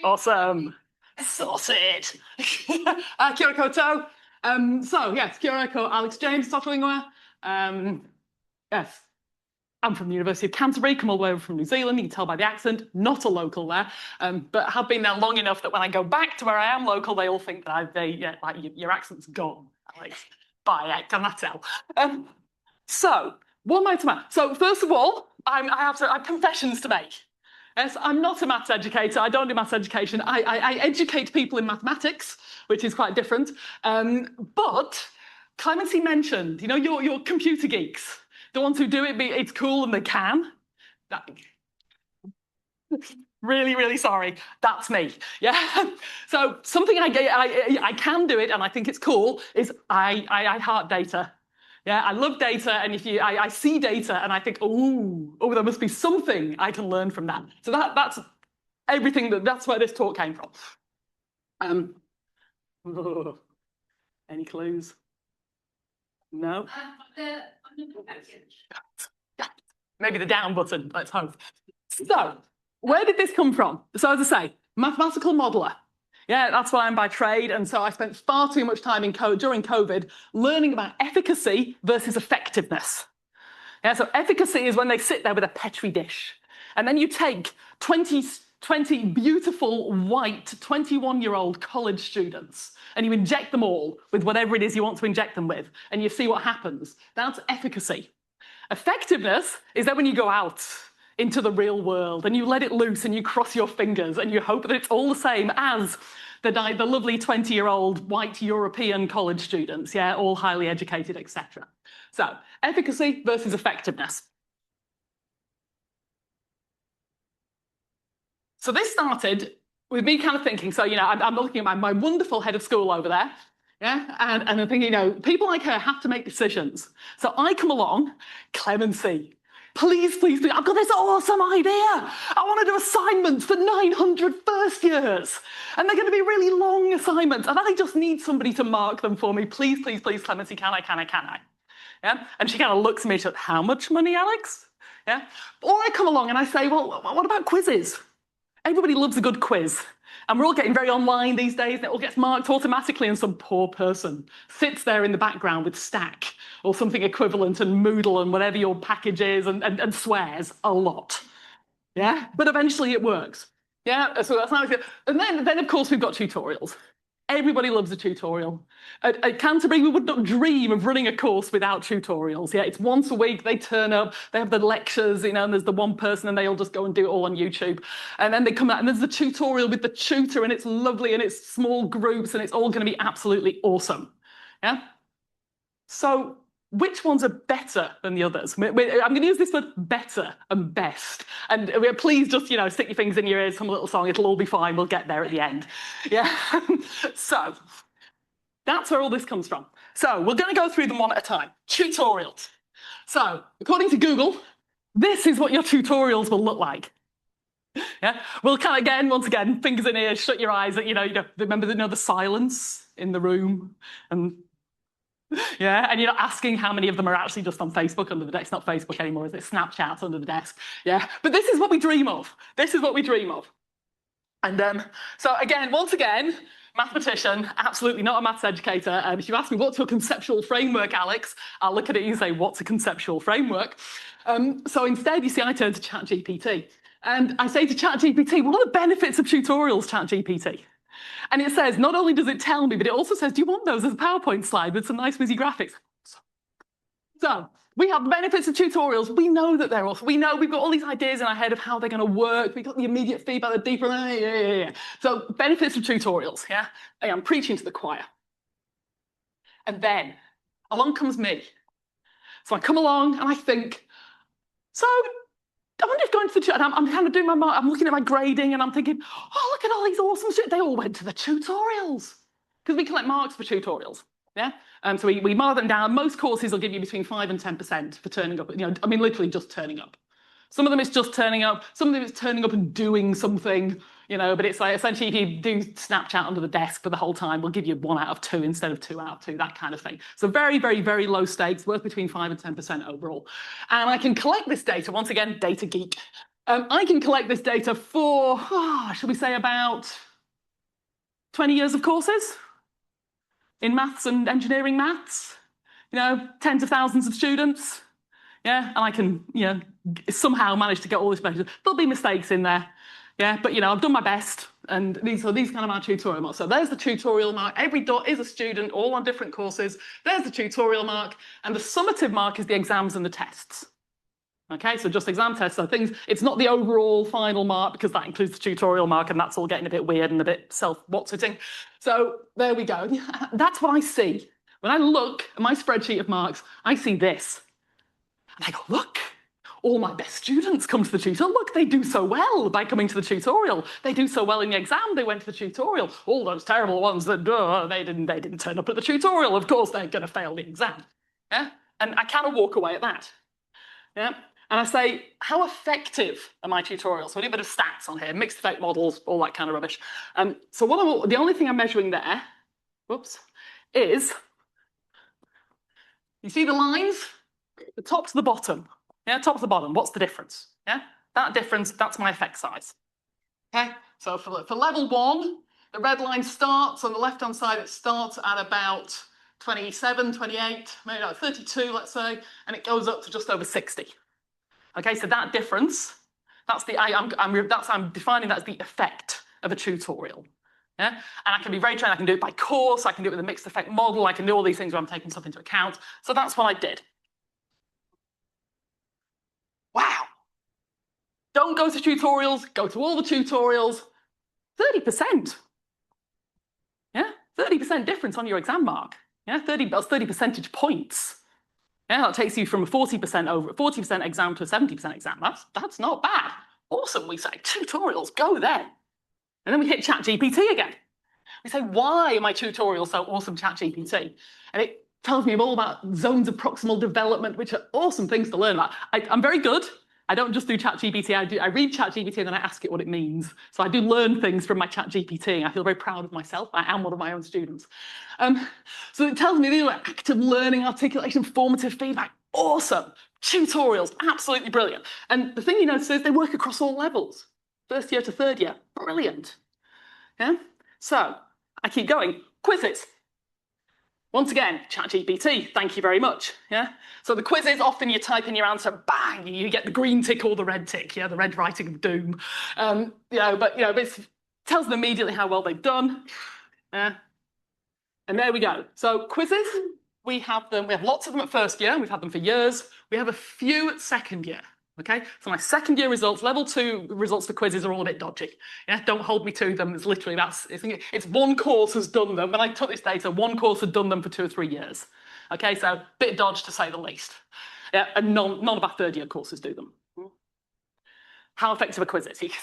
Awesome. Sausage. Kia ora koutou. So, yes, kia ora ko Alex James, software lingua. Yes, I'm from the University of Canterbury, come all the way over from New Zealand. You can tell by the accent, not a local there, but have been there long enough that when I go back to where I am local, they all think that your accent's gone, Alex. Bye, can I tell? So, what am I to math? So, first of all, I have confessions to make. Yes, I'm not a maths educator. I don't do maths education. I educate people in mathematics, which is quite different. But Clemency mentioned, you know, your computer geeks, the ones who do it, it's cool and they can. Really, really sorry. That's me. Yeah. So something I can do it, and I think it's cool, is I heart data. Yeah, I love data, and if I see data and I think, oh, there must be something I can learn from that. So that's everything. That's where this talk came from. Any clues? No. Maybe the down button. Let's hope. So, where did this come from? So, as I say, mathematical modeler. Yeah, that's what I'm by trade. And so I spent far too much time during COVID learning about efficacy versus effectiveness. Yeah, so efficacy is when they sit there with a Petri dish. And then you take 20 beautiful, white, 21-year-old college students and you inject them all with whatever it is you want to inject them with, and you see what happens. That's efficacy. Effectiveness is that when you go out into the real world and you let it loose and you cross your fingers and you hope that it's all the same as the lovely 20-year-old white European college students, yeah, all highly educated, etc. So, efficacy versus effectiveness. So this started with me kind of thinking, so, you know, I'm looking at my wonderful head of school over there, yeah, and I'm thinking, you know, people like her have to make decisions. So I come along, Clemency, please, please, please, I've got this awesome idea. I want to do assignments for 900 first years. And they're going to be really long assignments. And I just need somebody to mark them for me. Please, please, please, Clemency, can I? Yeah? And she kind of looks at me and says, how much money, Alex? Yeah? Or I come along and I say, well, what about quizzes? Everybody loves a good quiz. And we're all getting very online these days, and it all gets marked automatically, and some poor person sits there in the background with Stack or something equivalent and Moodle and whatever your package is and swears a lot. Yeah, but eventually it works. Yeah, so that's how and then of course we've got tutorials. Everybody loves a tutorial. At Canterbury, we would not dream of running a course without tutorials. Yeah, it's once a week, they turn up, they have the lectures, you know, and there's the one person and they all just go and do it all on YouTube. And then they come out and there's the tutorial with the tutor and it's lovely and it's small groups and it's all going to be absolutely awesome. Yeah? So which ones are better than the others? I'm going to use this word better and best. And please just, you know, stick your fingers in your ears, some little song, it'll all be fine. We'll get there at the end. Yeah. So that's where all this comes from. So we're going to go through them one at a time. Tutorials. So according to Google, this is what your tutorials will look like. Yeah. We'll kind of once again, fingers in ears, shut your eyes. You know, remember the silence in the room and yeah, and you're not asking how many of them are actually just on Facebook under the desk. It's not Facebook anymore, is it? Snapchat under the desk. Yeah, but this is what we dream of. This is what we dream of. And so again, once again, mathematician, absolutely not a maths educator. If you ask me, what's your conceptual framework, Alex? I'll look at it and say, what's a conceptual framework? So instead, you see, I turn to ChatGPT. And I say to ChatGPT, what are the benefits of tutorials, ChatGPT? And it says, not only does it tell me, but it also says, do you want those as a PowerPoint slide with some nice whizzy graphics? So we have the benefits of tutorials. We know that they're awesome. We know we've got all these ideas in our head of how they're going to work. We've got the immediate feedback, the deeper, yeah. So benefits of tutorials, yeah? I'm preaching to the choir. And then along comes me. So I come along and I think, so I wonder if going to the and I'm kind of doing I'm looking at my grading and I'm thinking, oh, look at all these awesome shit. They all went to the tutorials because we collect marks for tutorials. Yeah. So we mark them down. Most courses will give you between 5 and 10% for turning up. You know, I mean, literally just turning up. Some of them it's just turning up. Some of them it's turning up and doing something. You know, but it's like essentially if you do Snapchat under the desk for the whole time, we'll give you 1 out of 2 instead of 2 out of 2, that kind of thing. So very, very, very low stakes, worth between 5 and 10% overall. And I can collect this data, once again, data geek. I can collect this data for, shall we say, about 20 years of courses in maths and engineering maths, tens of thousands of students. Yeah, and I can, somehow manage to get all this measure. There'll be mistakes in there. Yeah, but I've done my best, and these kind of our tutorial marks. So there's the tutorial mark. Every dot is a student, all on different courses. There's the tutorial mark, and the summative mark is the exams and the tests. Okay, so just exam tests. So it's not the overall final mark because that includes the tutorial mark, and that's all getting a bit weird and a bit self-what's-itting. So there we go. That's what I see. When I look at my spreadsheet of marks, I see this. And I go, look, all my best students come to the tutorial. Look, they do so well by coming to the tutorial. They do so well in the exam, they went to the tutorial. All those terrible ones that, they didn't turn up at the tutorial. Of course, they're going to fail the exam. Yeah? And I kind of walk away at that. Yeah? And I say, how effective are my tutorials? So I do a bit of stats on here, mixed effect models, all that kind of rubbish. So the only thing I'm measuring there, is, you see the lines? The top to the bottom. Yeah, top to the bottom. What's the difference? Yeah, that difference, that's my effect size. Okay, so for level 1, the red line starts on the left-hand side, it starts at about 27, 28, maybe like 32, let's say, and it goes up to just over 60. Okay, so that difference, I'm defining that as the effect of a tutorial. Yeah? And I can be very trained, I can do it by course, I can do it with a mixed effect model, I can do all these things where I'm taking stuff into account. So that's what I did. Wow. Don't go to tutorials, go to all the tutorials. 30%. Yeah, 30% difference on your exam mark. Yeah, that's 30 percentage points. Yeah, that takes you from a 40% exam to a 70% exam. That's not bad. Awesome, we say, tutorials, go there. And then we hit ChatGPT again. We say, why are my tutorials so awesome, ChatGPT? And it tells me all about zones of proximal development, which are awesome things to learn about. I'm very good. I don't just do ChatGPT, I read ChatGPT and then I ask it what it means. So I do learn things from my ChatGPT. I feel very proud of myself. I am one of my own students. So it tells me these are active learning, articulation, formative feedback. Awesome. Tutorials, absolutely brilliant. And the thing you notice is they work across all levels. First year to third year, brilliant. Yeah? So I keep going. Quizzes. Once again, ChatGPT, thank you very much. Yeah. So the quiz is often you type in your answer, bang, you get the green tick or the red tick. Yeah, the red writing of doom. But it tells them immediately how well they've done. Yeah. And there we go. So quizzes, we have lots of them at first year. We've had them for years. We have a few at second year. Okay, so my second year results, level 2 results for quizzes are all a bit dodgy. Yeah, don't hold me to them. It's literally it's one course has done them. When I took this data, one course had done them for 2 or 3 years. Okay, so bit dodge to say the least. Yeah, and none of our third year courses do them. How effective are quizzes? You can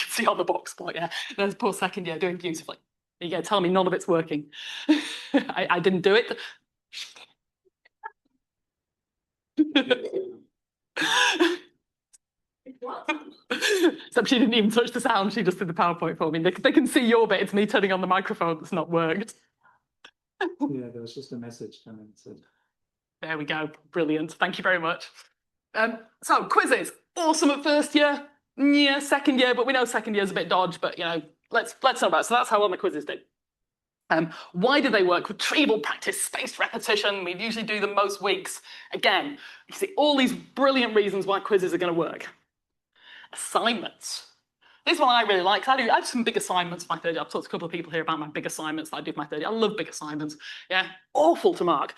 see on the box plot. Yeah, there's poor second year doing beautifully. You go, tell me none of it's working. I didn't do it. Except she didn't even touch the sound, she just did the PowerPoint for me. They can see your bit, it's me turning on the microphone that's not worked. Yeah, there was just a message coming. So. There we go, brilliant, thank you very much. So quizzes, awesome at first year, yeah, second year, but we know second year's a bit dodge, but let's know about it. So that's how well the quizzes do. Why do they work? Retrieval practice, spaced repetition, we usually do them most weeks. Again, you see all these brilliant reasons why quizzes are going to work. Assignments. This one I really like. I have some big assignments for my third year. I've talked to a couple of people here about my big assignments that I do for my third year. I love big assignments. Yeah, awful to mark.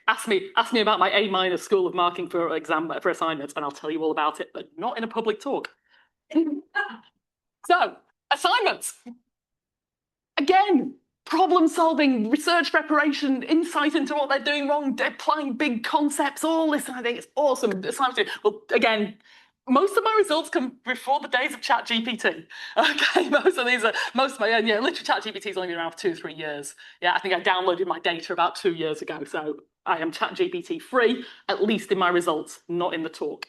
Ask me about my A- school of marking for assignments, and I'll tell you all about it, but not in a public talk. So, assignments. Again, problem solving, research preparation, insight into what they're doing wrong, applying big concepts, all this, and I think it's awesome. Assignments. Well, again, most of my results come before the days of ChatGPT. Okay, most of my literally ChatGPT's only been around for 2 or 3 years. Yeah, I think I downloaded my data about 2 years ago, so I am ChatGPT free, at least in my results, not in the talk.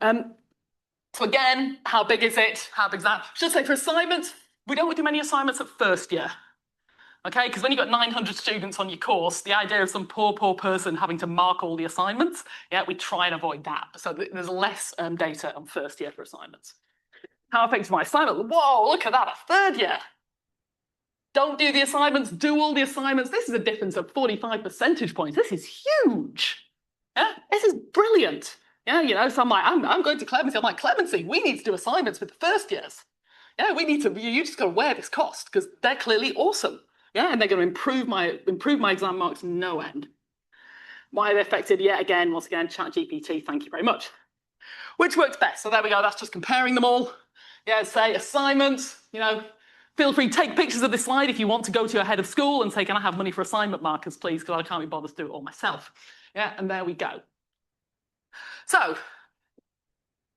So again, how big is it? How big is that? I should say for assignments, we don't do many assignments at first year. Okay, because when you've got 900 students on your course, the idea of some poor person having to mark all the assignments, yeah, we try and avoid that. So there's less data on first year for assignments. How effective my assignment? Whoa, look at that, a third year. Don't do the assignments, do all the assignments. This is a difference of 45 percentage points. This is huge. Yeah, this is brilliant. Yeah, you know, so I'm like, I'm going to Clemency. I'm like, Clemency, we need to do assignments with the first years. Yeah, we need to, you just got to wear this cost because they're clearly awesome. Yeah, and they're going to improve my exam marks no end. Why are they affected? Yet again, once again, ChatGPT, thank you very much. Which works best? So there we go, that's just comparing them all. Yeah, say assignments, you know, feel free, take pictures of this slide if you want to go to your head of school and say, can I have money for assignment markers, please, because I can't be bothered to do it all myself. Yeah, and there we go. So,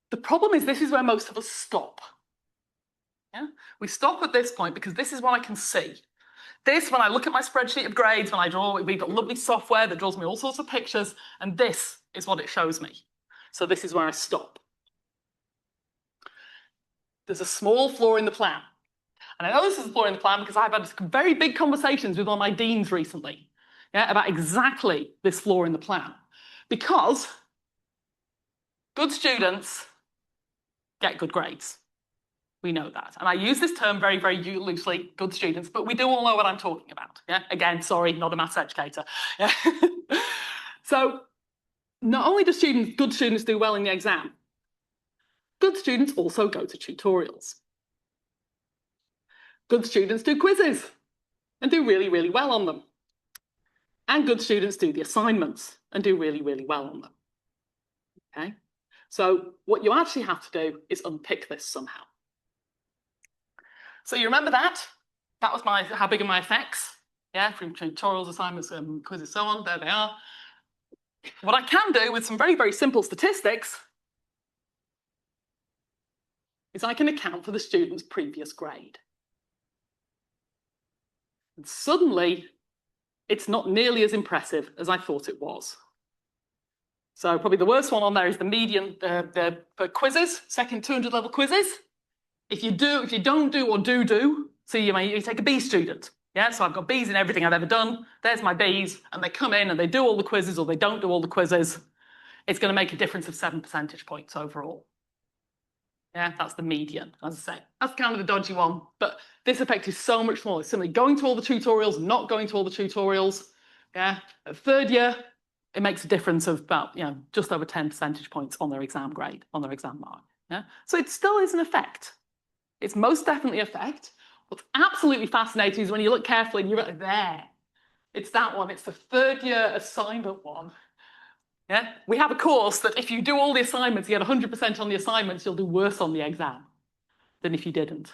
the problem is this is where most of us stop. Yeah? We stop at this point because this is what I can see. This, when I look at my spreadsheet of grades, when I draw, we've got lovely software that draws me all sorts of pictures, and this is what it shows me. So this is where I stop. There's a small flaw in the plan. And I know this is a flaw in the plan because I've had very big conversations with one of my deans recently, yeah, about exactly this flaw in the plan. Because good students get good grades. We know that. And I use this term very, very loosely, good students, but we do all know what I'm talking about. Yeah? Again, sorry, not a maths educator. Yeah? So not only do good students do well in the exam, good students also go to tutorials. Good students do quizzes and do really, really well on them. And good students do the assignments and do really, really well on them. Okay? So what you actually have to do is unpick this somehow. So you remember that? That was how big are my effects? Yeah, from tutorials, assignments, quizzes, so on. There they are. What I can do with some very, very simple statistics is I can account for the student's previous grade. And suddenly, it's not nearly as impressive as I thought it was. So probably the worst one on there is the median for quizzes, second 200 level quizzes. If you don't do or do, so you take a B student. Yeah, so I've got Bs in everything I've ever done. There's my Bs, and they come in and they do all the quizzes or they don't do all the quizzes. It's going to make a difference of 7 percentage points overall. Yeah, that's the median, as I say. That's kind of the dodgy one, but this effect is so much smaller. It's simply going to all the tutorials, not going to all the tutorials. Yeah, at third year, it makes a difference of about, you know, just over 10 percentage points on their exam grade, on their exam mark. Yeah, so it still is an effect. It's most definitely an effect. What's absolutely fascinating is when you look carefully and you're right there. It's that one. It's the third year assignment one. Yeah, we have a course that if you do all the assignments, you get 100% on the assignments, you'll do worse on the exam than if you didn't.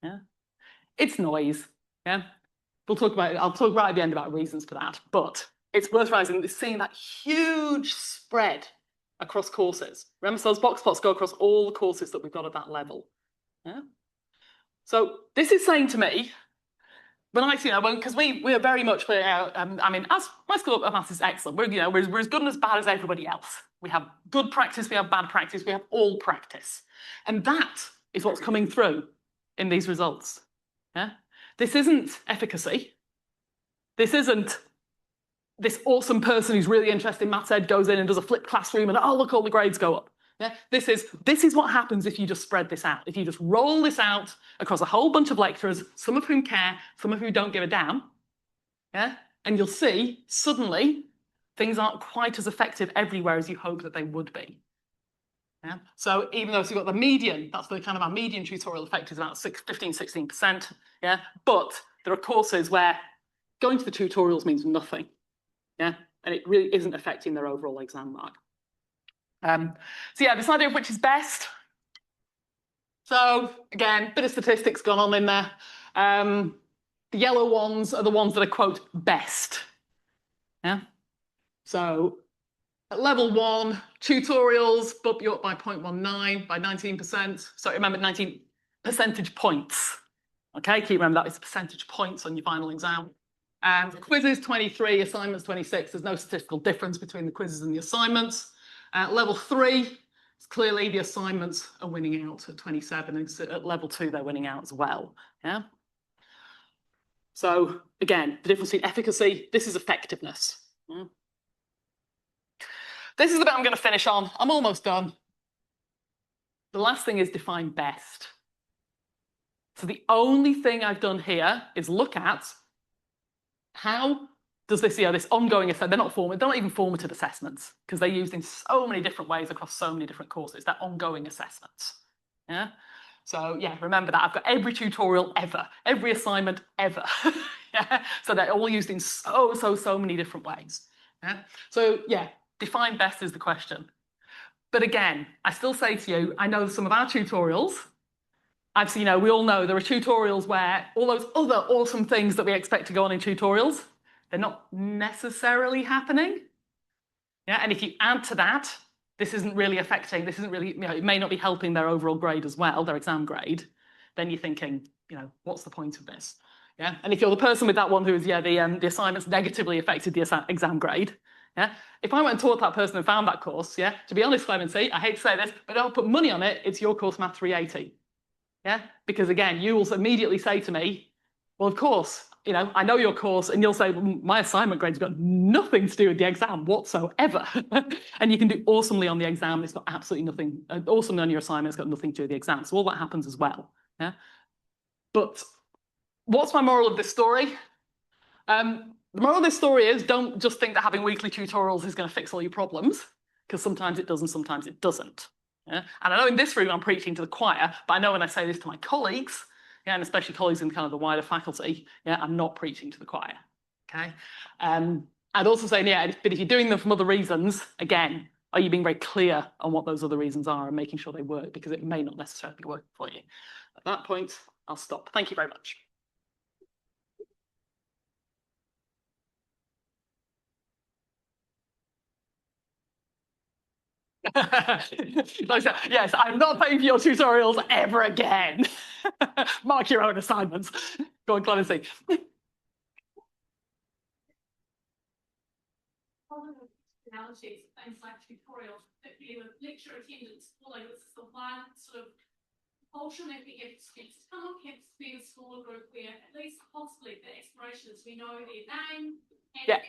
Yeah, it's noise. Yeah, we'll talk about it. I'll talk right at the end about reasons for that, but it's worth seeing that huge spread across courses. Remember, so those box plots go across all the courses that we've got at that level. Yeah. So this is saying to me, when I, you know, because we are very much, I mean, as my school of maths is excellent. We're as good and as bad as everybody else. We have good practice, we have bad practice, we have all practice, and that is what's coming through in these results. Yeah, this isn't efficacy. This isn't this awesome person who's really interested in maths ed goes in and does a flipped classroom and oh look, all the grades go up. Yeah, this is what happens if you just spread this out. If you just roll this out across a whole bunch of lecturers, some of whom care, some of whom don't give a damn. Yeah, and you'll see suddenly things aren't quite as effective everywhere as you hope that they would be. Yeah, so even though you've got the median, that's the kind of our median tutorial effect is about 15–16%. Yeah, but there are courses where going to the tutorials means nothing. Yeah, and it really isn't affecting their overall exam mark. So yeah, this idea of which is best. So again, bit of statistics gone on in there. The yellow ones are the ones that are, quote, best. Yeah. So at level 1, tutorials bump you up by 0.19, by 19%. So remember, 19 percentage points. Okay, keep remember that it's percentage points on your final exam. Quizzes 23, assignments 26. There's no statistical difference between the quizzes and the assignments. Level 3, it's clearly the assignments are winning out at 27, and at level 2 they're winning out as well. Yeah. So again, the difference between efficacy, this is effectiveness. Yeah. This is the bit I'm going to finish on. I'm almost done. The last thing is define best. So the only thing I've done here is look at how does this, this ongoing assessment, they're not even formative assessments because they're used in so many different ways across so many different courses. They're ongoing assessments. Yeah. So yeah, remember that I've got every tutorial ever, every assignment ever. Yeah. So they're all used in so many different ways. Yeah. So yeah, define best is the question. But again, I still say to you, I know some of our tutorials, I've seen, we all know there are tutorials where all those other awesome things that we expect to go on in tutorials, they're not necessarily happening. Yeah, and if you add to that, this isn't really, it may not be helping their overall grade as well, their exam grade, then you're thinking, what's the point of this? Yeah, and if you're the person with that one who's, the assignments negatively affected the exam grade, yeah, if I went and taught that person and found that course, yeah, to be honest, Clemency, I hate to say this, but don't put money on it, it's your course Math 380. Yeah, because again, you will immediately say to me, well, of course, I know your course, and you'll say, well, my assignment grade's got nothing to do with the exam whatsoever. And you can do awesomely on the exam, it's got absolutely nothing, awesomely on your assignment, it's got nothing to do with the exam. So all that happens as well. Yeah. But what's my moral of this story? The moral of this story is don't just think that having weekly tutorials is going to fix all your problems, because sometimes it does and sometimes it doesn't. Yeah? And I know in this room I'm preaching to the choir, but I know when I say this to my colleagues, and especially colleagues in kind of the wider faculty, I'm not preaching to the choir. Okay. I'd also say, but if you're doing them from other reasons, again, are you being very clear on what those other reasons are and making sure they work, because it may not necessarily be working for you. At that point, I'll stop. Thank you very much. Yes, I'm not paying for your tutorials ever again. Mark your own assignments. Go on, Clemency. Analogies, things like tutorials, particularly with lecture attendance, although this is the one sort of compulsion that we get students to come on campus to be in a smaller group where at least possibly the aspirations, we know their name and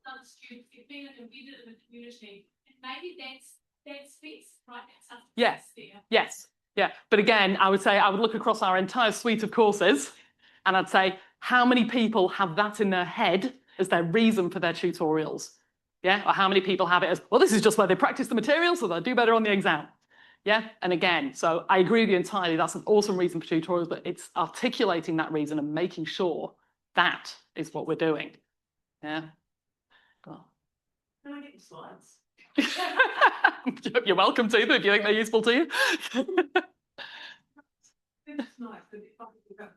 other students, they've been embedded in the community. And maybe that's fixed, right? That's yes. There. Yes. Yeah. But again, I would say I would look across our entire suite of courses and I'd say, how many people have that in their head as their reason for their tutorials? Yeah, or how many people have it as, well, this is just where they practice the material so they'll do better on the exam. Yeah, and again, so I agree with you entirely, that's an awesome reason for tutorials, but it's articulating that reason and making sure that is what we're doing. Yeah. Well. Can I get the slides? You're welcome to them if you think they're useful to you. It's nice, but if I could have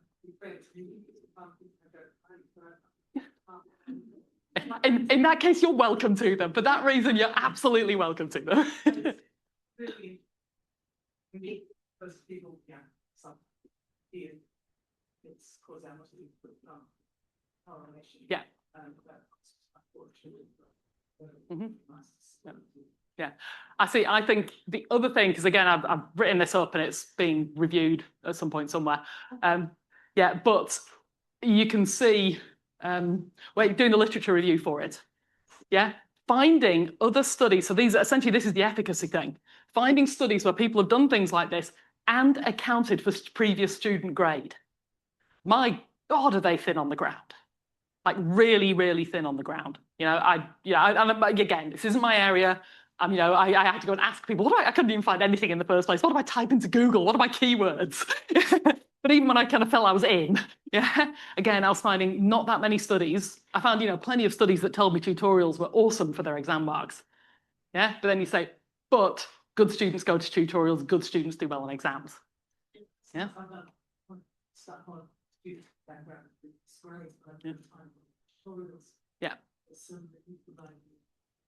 in that case, you're welcome to them. For that reason, you're absolutely welcome to them. really unique because people, it's causality with correlation. Yeah. Yeah. I think the other thing, because again, I've written this up and it's being reviewed at some point somewhere. But you can see, doing the literature review for it. Yeah. Finding other studies. So this is the efficacy thing. Finding studies where people have done things like this and accounted for previous student grade. My God, are they thin on the ground? Like really, really thin on the ground. Again, this isn't my area. I had to go and ask people. I couldn't even find anything in the first place. What do I type into Google? What are my keywords? But even when I kind of felt I was in, again, I was finding not that many studies. I found, plenty of studies that told me tutorials were awesome for their exam marks. Yeah, but then you say, but good students go to tutorials, good students do well on exams. Yeah. Yeah.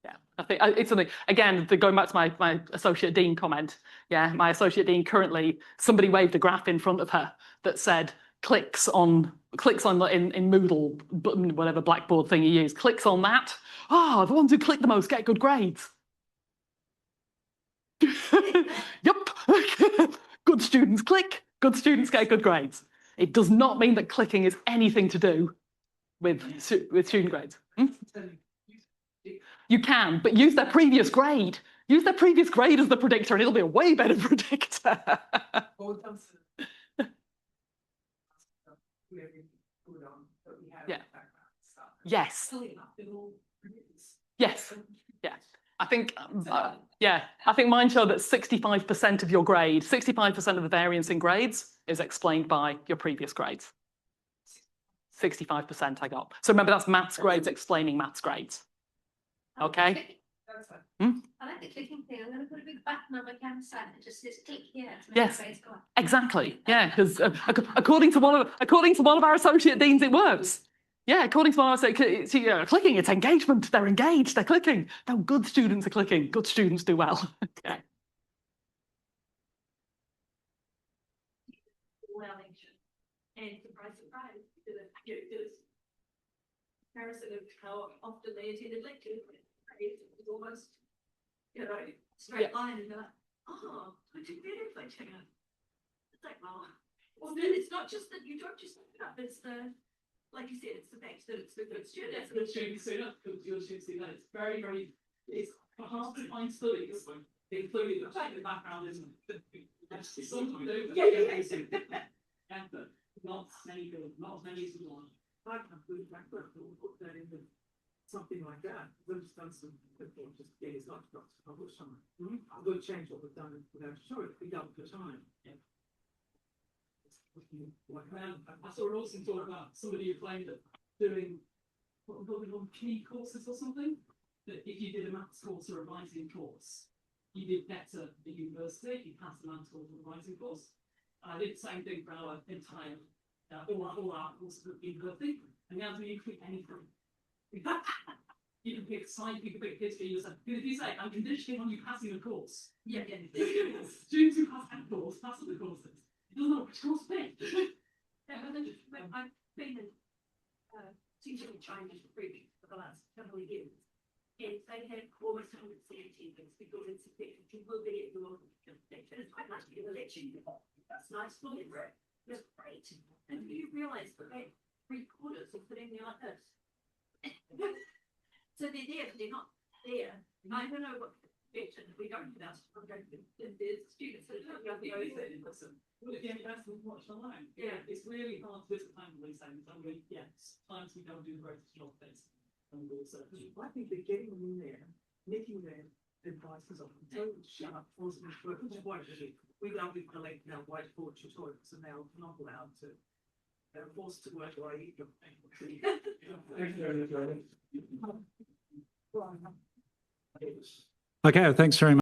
Yeah, I think it's something, again, going back to my associate dean comment, my associate dean currently, somebody waved a graph in front of her that said clicks on in Moodle, whatever Blackboard thing you use, clicks on that, the ones who click the most get good grades. Yep, good students click, good students get good grades. It does not mean that clicking is anything to do with student grades. You can, but use their previous grade. Use their previous grade as the predictor and it'll be a way better predictor. Yeah. Yes. Yes. Yeah. I think, I think mine showed that 65% of your grade, 65% of the variance in grades is explained by your previous grades. 65% I got. So remember, that's maths grades explaining maths grades. Okay? I like the clicking thing. I'm going to put a big button on my camera side that just says click here to make Yes. the grades go up. Exactly. Yeah, because according to one of our associate deans, it works. Yeah, according to one of our clicking, it's engagement. They're engaged. They're clicking. No, good students are clicking. Good students do well. Okay. And surprise, comparison of how often they attended lectures. It was almost, straight line, and they're like, oh, I do better if I check out. It's like, well, then it's not just that you don't just look it up, it's the, like you said, it's the fact that it's the good students. Good students do that. Good students do that. It's very, very, it's hard to find studies, including the fact that background isn't. Some do. Not many do. Not many do. I can't believe that we'll put that in something like that. We've done some before, just it's not to publish something. We'll change what we've done without show it. We double the time. Yeah. I saw an awesome talk about somebody who claimed that doing what we call key courses or something, that if you did a maths course or a writing course, you did better at university if you passed the maths course or a writing course. I did the same thing for our entire all our courses at university, and now do you click anything? You can pick science, you can pick history, you say, if you say, I'm conditioning on you passing a course. Yeah. Students who pass that course, pass other courses. It doesn't know which course to pick. I've been teaching Chinese for free for the last couple of years. And they have almost 100% attendance because it's effective. You will be at your lecture. It's quite nice to get a lecture. That's nice for you. It's great. And you realise that they 3/4 are sitting there like this. So they're there, but they're not there. I don't know what lecture we don't have our there's students that are going to go Listen, well, yeah, that's watch online. Yeah. It's really hard to discipline these things. I mean, yes, sometimes we don't do the greatest job things. And also, I think they're getting them in there, making their advices on them. Don't shut up, forcing them to work. We don't collect now whiteboard tutorials, and they're not allowed to. They're forced to work or eat them. Okay, thanks very much.